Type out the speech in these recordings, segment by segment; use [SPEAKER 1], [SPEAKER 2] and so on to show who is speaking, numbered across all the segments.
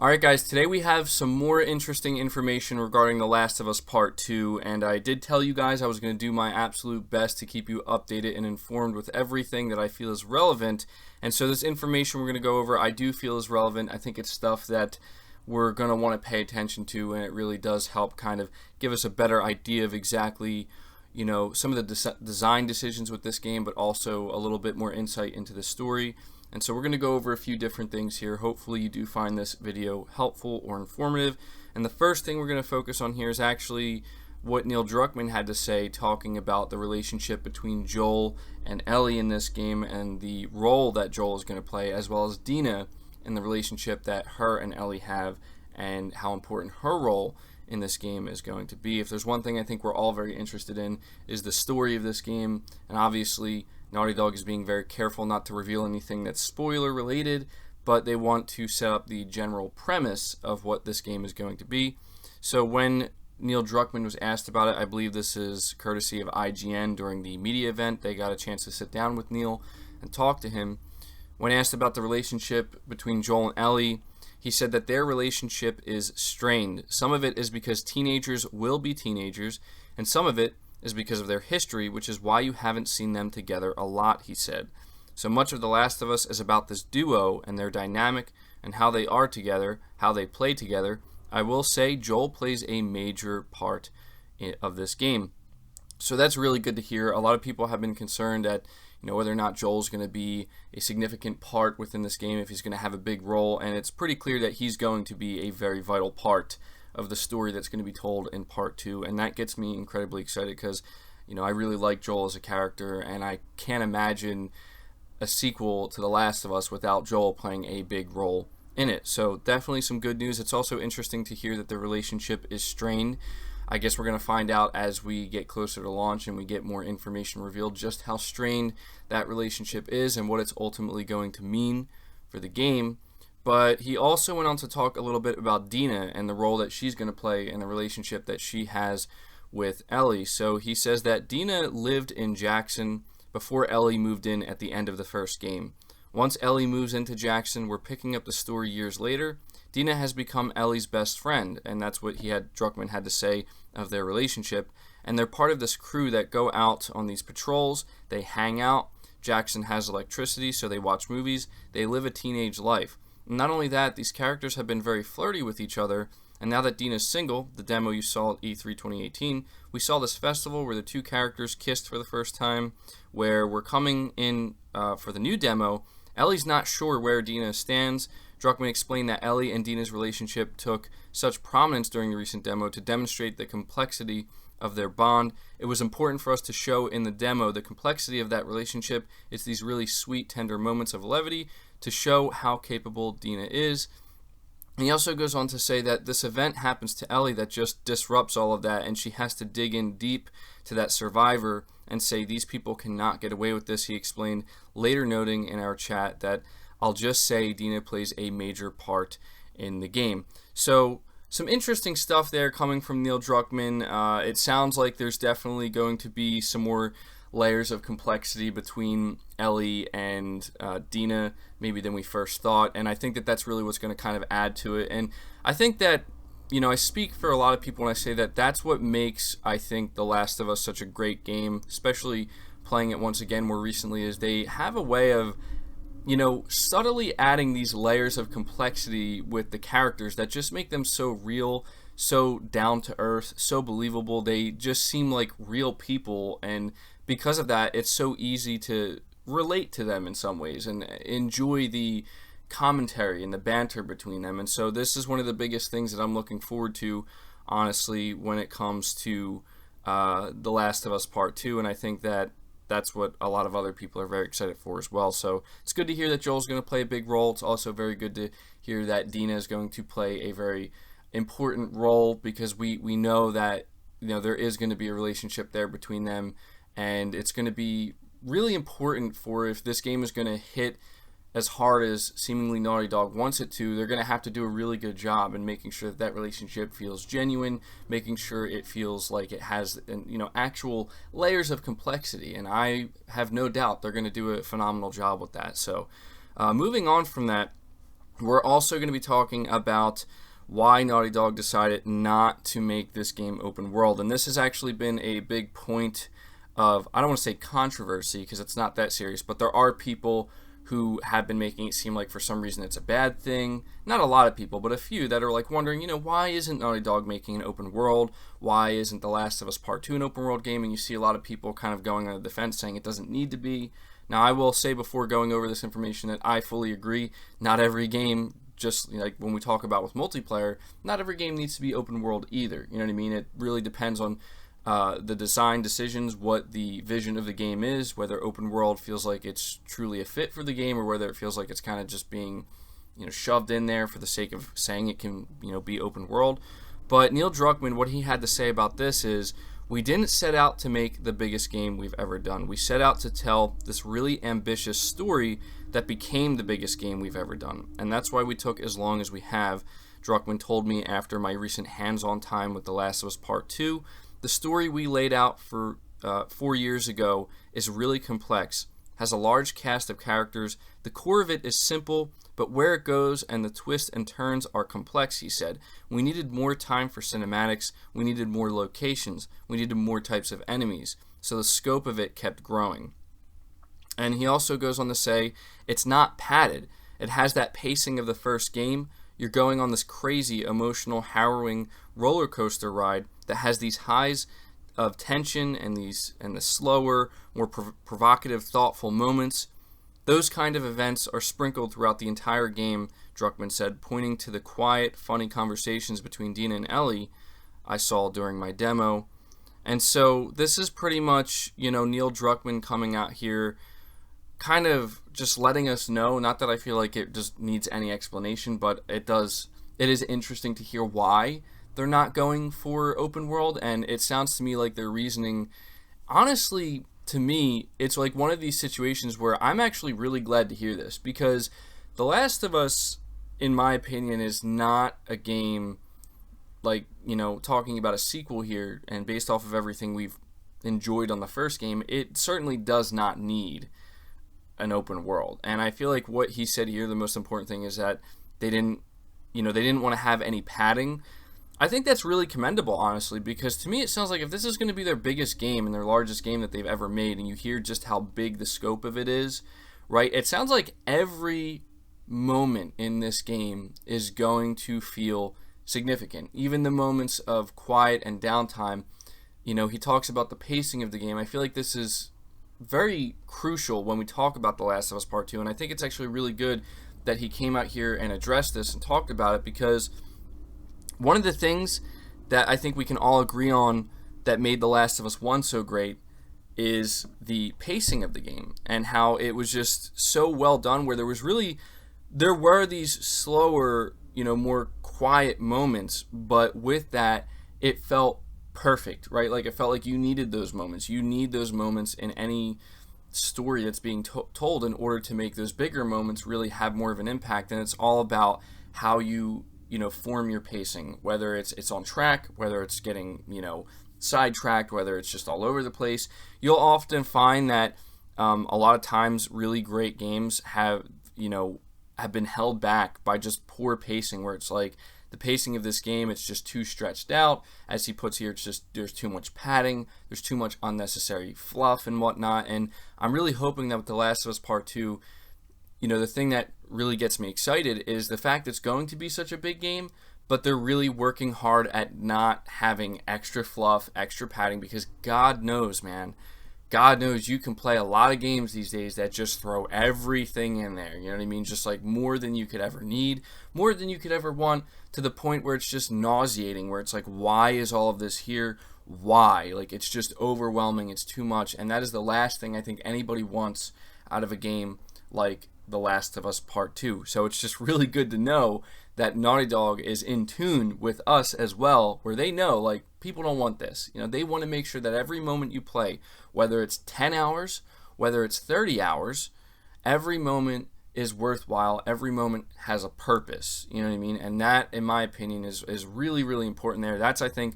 [SPEAKER 1] Alright guys, today we have some more interesting information regarding The Last of Us Part 2, and I did tell you guys I was going to do my absolute best to keep you updated and informed with everything that I feel is relevant, and so this information we're going to go over I do feel is relevant. I think it's stuff that we're going to want to pay attention to, and it really does help kind of give us a better idea of exactly, some of the design decisions with this game, but also a little bit more insight into the story. And so we're going to go over a few different things here. Hopefully you do find this video helpful or informative. And the first thing we're going to focus on here is actually what Neil Druckmann had to say talking about the relationship between Joel and Ellie in this game and the role that Joel is going to play, as well as Dina and the relationship that her and Ellie have and how important her role in this game is going to be. If there's one thing I think we're all very interested in is the story of this game, and obviously Naughty Dog is being very careful not to reveal anything that's spoiler related, but they want to set up the general premise of what this game is going to be. So when Neil Druckmann was asked about it, I believe this is courtesy of IGN during the media event, they got a chance to sit down with Neil and talk to him. When asked about the relationship between Joel and Ellie, he said that their relationship is strained. Some of it is because teenagers will be teenagers, and some of it is because of their history, which is why you haven't seen them together a lot, he said. So much of The Last of Us is about this duo and their dynamic and how they are together, how they play together. I will say Joel plays a major part of this game. So that's really good to hear. A lot of people have been concerned at whether or not Joel's going to be a significant part within this game, if he's going to have a big role, and it's pretty clear that he's going to be a very vital part of the story that's going to be told in part 2, and that gets me incredibly excited because I really like Joel as a character, and I can't imagine a sequel to The Last of Us without Joel playing a big role in it. So definitely some good news. It's also interesting to hear that the relationship is strained. I guess we're going to find out as we get closer to launch and we get more information revealed just how strained that relationship is and what it's ultimately going to mean for the game. But he also went on to talk a little bit about Dina and the role that she's going to play in the relationship that she has with Ellie. So he says that Dina lived in Jackson before Ellie moved in at the end of the first game. Once Ellie moves into Jackson, we're picking up the story years later. Dina has become Ellie's best friend, and that's what Druckmann had to say of their relationship. And they're part of this crew that go out on these patrols. They hang out. Jackson has electricity, so they watch movies. They live a teenage life. Not only that, these characters have been very flirty with each other, and now that Dina's single, the demo you saw at E3 2018, we saw this festival where the two characters kissed for the first time, where we're coming in for the new demo. Ellie's not sure where Dina stands. Druckmann explained that Ellie and Dina's relationship took such prominence during the recent demo to demonstrate the complexity of their bond. It was important for us to show in the demo the complexity of that relationship. It's these really sweet, tender moments of levity to show how capable Dina is. And he also goes on to say that this event happens to Ellie that just disrupts all of that, and she has to dig in deep to that survivor and say these people cannot get away with this. He explained, later noting in our chat that I'll just say Dina plays a major part in the game. So some interesting stuff there coming from Neil Druckmann. It sounds like there's definitely going to be some more layers of complexity between Ellie and Dina maybe than we first thought, and I think that that's really what's going to kind of add to it. And I think that I speak for a lot of people when I say that that's what makes, I think, The Last of Us such a great game, especially playing it once again more recently, is they have a way of subtly adding these layers of complexity with the characters that just make them so real, so down to earth, so believable. They just seem like real people, and because of that, it's so easy to relate to them in some ways and enjoy the commentary and the banter between them. And so this is one of the biggest things that I'm looking forward to, honestly, when it comes to The Last of Us Part 2, and I think that that's what a lot of other people are very excited for as well. So it's good to hear that Joel's going to play a big role. It's also very good to hear that Dina is going to play a very important role, because we know that there is going to be a relationship there between them, and it's going to be really important for, if this game is going to hit as hard as seemingly Naughty Dog wants it to, they're going to have to do a really good job in making sure that that relationship feels genuine, making sure it feels like it has actual layers of complexity, and I have no doubt they're going to do a phenomenal job with that. So moving on from that, We're also going to be talking about why Naughty Dog decided not to make this game open world. And this has actually been a big point of, I don't want to say controversy because it's not that serious, but there are people who have been making it seem like for some reason it's a bad thing. Not a lot of people, but a few that are like wondering, why isn't Naughty Dog making an open world? Why isn't The Last of Us Part 2 an open world game? And you see a lot of people kind of going on the defense saying it doesn't need to be. Now, I will say before going over this information that I fully agree. Not every game, just like when we talk about with multiplayer, not every game needs to be open world either. You know what I mean? It really depends on the design decisions, what the vision of the game is, whether open world feels like it's truly a fit for the game or whether it feels like it's kind of just being, shoved in there for the sake of saying it can, be open world. But Neil Druckmann, what he had to say about this is, we didn't set out to make the biggest game we've ever done. We set out to tell this really ambitious story that became the biggest game we've ever done. And that's why we took as long as we have. Druckmann told me after my recent hands-on time with The Last of Us Part 2, the story we laid out for 4 years ago is really complex, has a large cast of characters. The core of it is simple, but where it goes and the twists and turns are complex, he said. We needed more time for cinematics, we needed more locations, we needed more types of enemies, so the scope of it kept growing. And he also goes on to say, it's not padded. It has that pacing of the first game. You're going on this crazy, emotional, harrowing roller coaster ride that has these highs of tension and the slower, more provocative, thoughtful moments. Those kind of events are sprinkled throughout the entire game, Druckmann said, pointing to the quiet, funny conversations between Dina and Ellie I saw during my demo. And so this is pretty much, Neil Druckmann coming out here kind of just letting us know, not that I feel like it just needs any explanation, but it is interesting to hear why they're not going for open world, and it sounds to me like their reasoning, honestly, to me, it's like one of these situations where I'm actually really glad to hear this, because The Last of Us, in my opinion, is not a game like, talking about a sequel here, and based off of everything we've enjoyed on the first game, it certainly does not need an open world. And I feel like what he said here, the most important thing is that they didn't want to have any padding. I think that's really commendable, honestly, because to me it sounds like if this is going to be their biggest game and their largest game that they've ever made, and you hear just how big the scope of it is, right? It sounds like every moment in this game is going to feel significant. Even the moments of quiet and downtime, he talks about the pacing of the game. I feel like this is very crucial when we talk about The Last of Us Part 2, and I think it's actually really good that he came out here and addressed this and talked about it, because one of the things that I think we can all agree on that made The Last of Us 1 so great is the pacing of the game and how it was just so well done, where there were these slower, more quiet moments, but with that it felt perfect, right? Like it felt like you needed those moments. You need those moments in any story that's being told in order to make those bigger moments really have more of an impact. And it's all about how you form your pacing, whether it's on track, whether it's getting sidetracked, whether it's just all over the place. You'll often find that a lot of times really great games have been held back by just poor pacing, where it's like the pacing of this game, it's just too stretched out. As he puts here, it's just there's too much padding, there's too much unnecessary fluff and whatnot. And I'm really hoping that with The Last of Us Part 2, the thing that really gets me excited is the fact it's going to be such a big game, but they're really working hard at not having extra fluff, extra padding, because God knows, man, God knows you can play a lot of games these days that just throw everything in there. You know what I mean? Just like more than you could ever need, more than you could ever want, to the point where it's just nauseating, where it's like, why is all of this here? Why? Like, it's just overwhelming. It's too much. And that is the last thing I think anybody wants out of a game like The Last of Us Part 2. So it's just really good to know that Naughty Dog is in tune with us as well, where they know, like, people don't want this. They want to make sure that every moment you play, whether it's 10 hours, whether it's 30 hours, every moment is worthwhile. Every moment has a purpose. You know what I mean? And that, in my opinion, is really, really important there. That's, I think,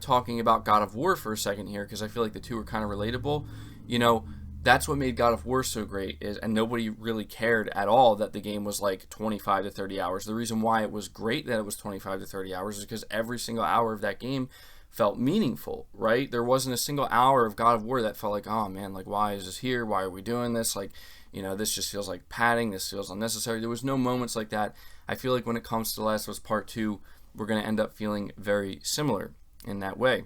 [SPEAKER 1] talking about God of War for a second here, because I feel like the two are kind of relatable. that's what made God of War so great, and nobody really cared at all that the game was like 25 to 30 hours. The reason why it was great that it was 25 to 30 hours is because every single hour of that game felt meaningful, right? There wasn't a single hour of God of War that felt like, oh man, like why is this here? Why are we doing this? Like, this just feels like padding. This feels unnecessary. There was no moments like that. I feel like when it comes to The Last of Us Part 2, we're going to end up feeling very similar in that way.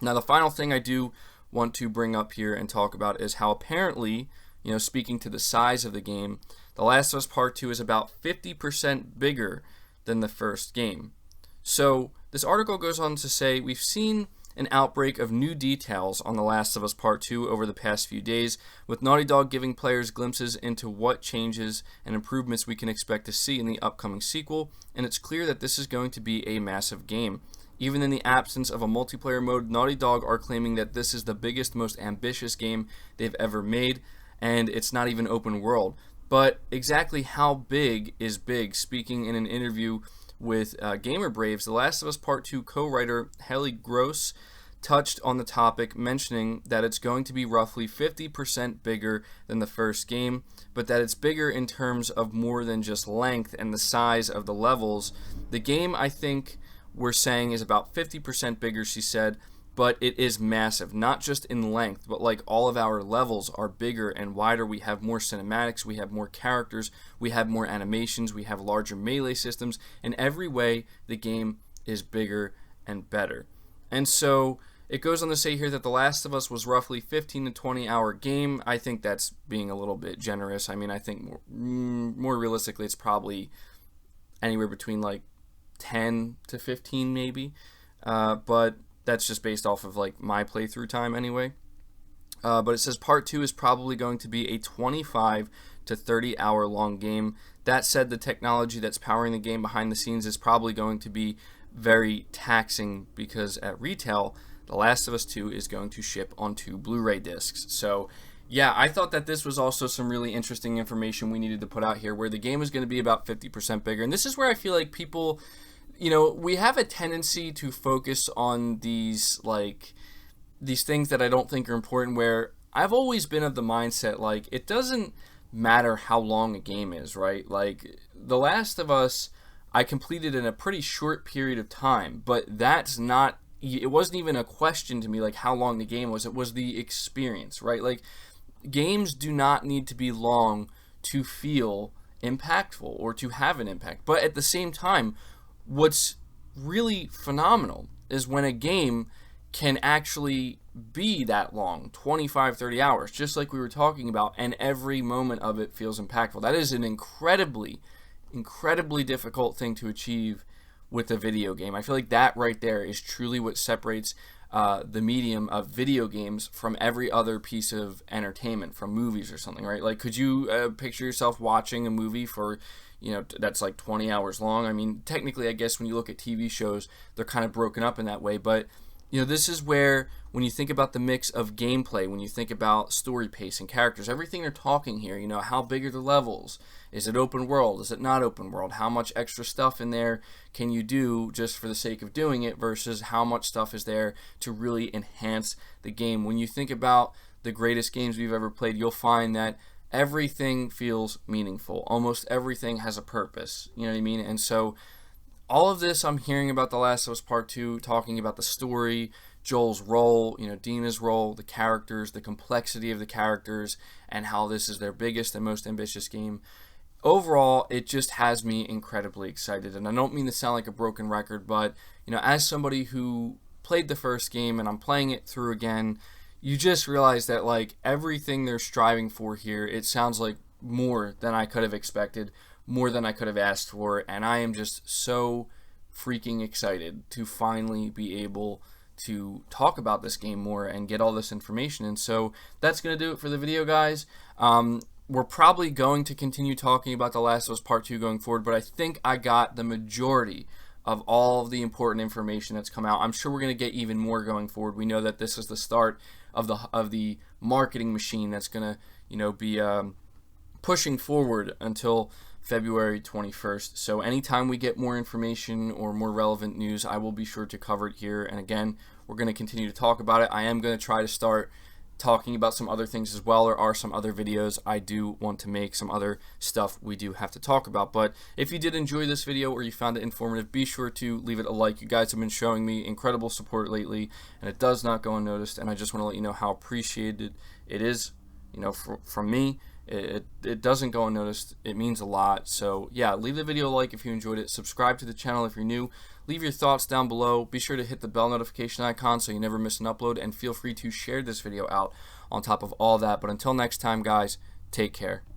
[SPEAKER 1] Now, the final thing I do want to bring up here and talk about is how apparently, speaking to the size of the game, The Last of Us Part 2 is about 50% bigger than the first game. So this article goes on to say, we've seen an outbreak of new details on The Last of Us Part 2 over the past few days, with Naughty Dog giving players glimpses into what changes and improvements we can expect to see in the upcoming sequel, and it's clear that this is going to be a massive game. Even in the absence of a multiplayer mode, Naughty Dog are claiming that this is the biggest, most ambitious game they've ever made, and it's not even open world. But exactly how big is big? Speaking in an interview with Gamer Braves, The Last of Us Part 2 co-writer Haley Gross touched on the topic, mentioning that it's going to be roughly 50% bigger than the first game, but that it's bigger in terms of more than just length and the size of the levels. The game, I think, we're saying is about 50% bigger, she said, but it is massive, not just in length, but like all of our levels are bigger and wider. We have more cinematics, we have more characters, we have more animations, we have larger melee systems. In every way, the game is bigger and better. And so it goes on to say here that The Last of Us was roughly 15 to 20 hour game. I think that's being a little bit generous. I mean, I think more realistically, it's probably anywhere between like 10 to 15 maybe, but that's just based off of like my playthrough time anyway. But it says Part 2 is probably going to be a 25 to 30 hour long game. That said, the technology that's powering the game behind the scenes is probably going to be very taxing, because at retail, The Last of Us 2 is going to ship on 2 Blu-ray discs. So yeah, I thought that this was also some really interesting information we needed to put out here, where the game is going to be about 50% bigger. And this is where I feel like people, we have a tendency to focus on these things that I don't think are important, where I've always been of the mindset, like, it doesn't matter how long a game is, right? Like, The Last of Us, I completed in a pretty short period of time, but it wasn't even a question to me, like, how long the game was. It was the experience, right? Like, games do not need to be long to feel impactful or to have an impact. But at the same time, what's really phenomenal is when a game can actually be that long, 25, 30 hours, just like we were talking about, and every moment of it feels impactful. That is an incredibly, incredibly difficult thing to achieve with a video game. I feel like that right there is truly what separates the medium of video games from every other piece of entertainment, from movies or something, right? Like, could you picture yourself watching a movie for, that's like 20 hours long? I mean, technically, I guess when you look at TV shows, they're kind of broken up in that way, but this is where, when you think about the mix of gameplay, when you think about story pace and characters, everything they're talking here, how big are the levels? Is it open world? Is it not open world? How much extra stuff in there can you do just for the sake of doing it, versus how much stuff is there to really enhance the game? When you think about the greatest games we've ever played, you'll find that everything feels meaningful. Almost everything has a purpose. You know what I mean? And so all of this I'm hearing about The Last of Us Part 2, talking about the story, Joel's role, Dina's role, the characters, the complexity of the characters, and how this is their biggest and most ambitious game. Overall, it just has me incredibly excited. And I don't mean to sound like a broken record, but, as somebody who played the first game and I'm playing it through again, you just realize that, like, everything they're striving for here, it sounds like more than I could have expected, more than I could have asked for, and I am just so freaking excited to finally be able to talk about this game more and get all this information. And so that's going to do it for the video, guys. We're probably going to continue talking about The Last of Us Part 2 going forward, but I think I got the majority of all of the important information that's come out. I'm sure we're going to get even more going forward. We know that this is the start of the marketing machine that's going to, be pushing forward until February 21st. So anytime we get more information or more relevant news, I will be sure to cover it here. And again, we're going to continue to talk about it. I am going to try to start talking about some other things as well. There are some other videos I do want to make, some other stuff we do have to talk about. But if you did enjoy this video or you found it informative, be sure to leave it a like. You guys have been showing me incredible support lately, and it does not go unnoticed, and I just want to let you know how appreciated it is, you know, from me. It doesn't go unnoticed. It means a lot. So yeah, leave the video a like if you enjoyed it. Subscribe to the channel if you're new. Leave your thoughts down below. Be sure to hit the bell notification icon so you never miss an upload, and feel free to share this video out on top of all that. But until next time, guys, take care.